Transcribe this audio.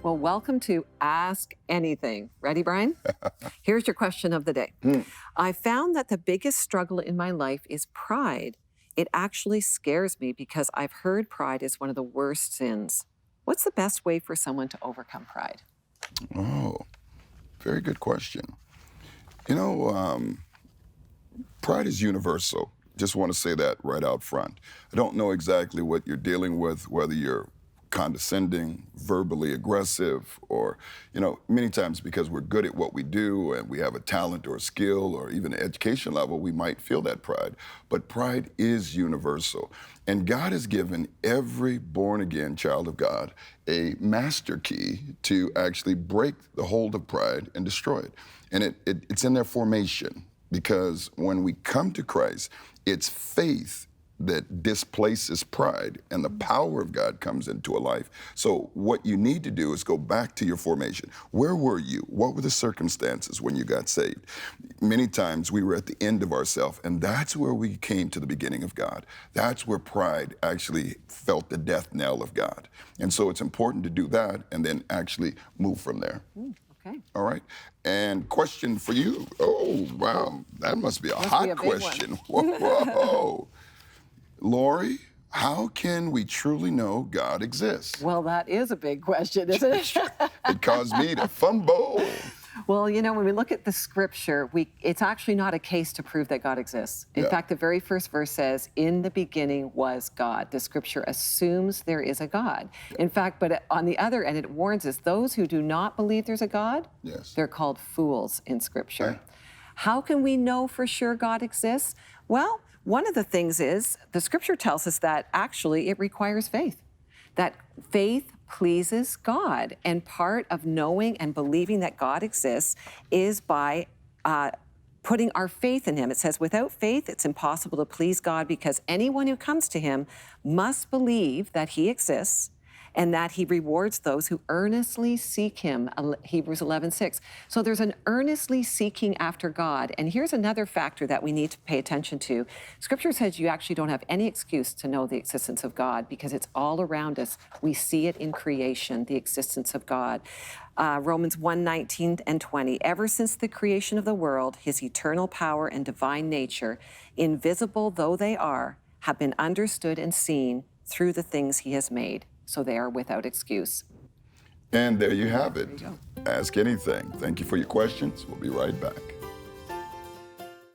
Well, welcome to Ask Anything. Ready, Brian? Here's your question of the day. I found that the biggest struggle in my life is pride. It actually scares me because I've heard pride is one of the worst sins. What's the best way for someone to overcome pride? Oh, very good question. You know, pride is universal. Just want to say that right out front. I don't know exactly what you're dealing with, whether you're condescending, verbally aggressive, or, many times because we're good at what we do and we have a talent or a skill or even an education level, we might feel that pride. But pride is universal. And God has given every born-again child of God a master key to actually break the hold of pride and destroy it. And it's in their formation, because when we come to Christ, it's faith that displaces pride and the power of God comes into a life. So what you need to do is go back to your formation. Where were you? What were the circumstances when you got saved? Many times we were at the end of ourselves, and that's where we came to the beginning of God. That's where pride actually felt the death knell of God. And so it's important to do that and then actually move from there. Okay. All right. And question for you. Oh, wow. That must be a hot question. Whoa. Lorie, how can we truly know God exists? Well, that is a big question, isn't it? It caused me to fumble. Well, when we look at the scripture, it's actually not a case to prove that God exists. In fact, the very first verse says, in the beginning was God. The scripture assumes there is a God. In fact, but on the other end, it warns us, those who do not believe there's a God, they're called fools in scripture. How can we know for sure God exists? Well, one of the things is the scripture tells us that actually it requires faith, that faith pleases God. And part of knowing and believing that God exists is by putting our faith in him. It says, without faith, it's impossible to please God, because anyone who comes to him must believe that he exists and that he rewards those who earnestly seek him, Hebrews 11:6. So there's an earnestly seeking after God. And here's another factor that we need to pay attention to. Scripture says you actually don't have any excuse to know the existence of God, because it's all around us. We see it in creation, the existence of God. Romans 1:19 and 20. Ever since the creation of the world, his eternal power and divine nature, invisible though they are, have been understood and seen through the things he has made. So they are without excuse. And there you have it. There you go. Ask anything. Thank you for your questions. We'll be right back.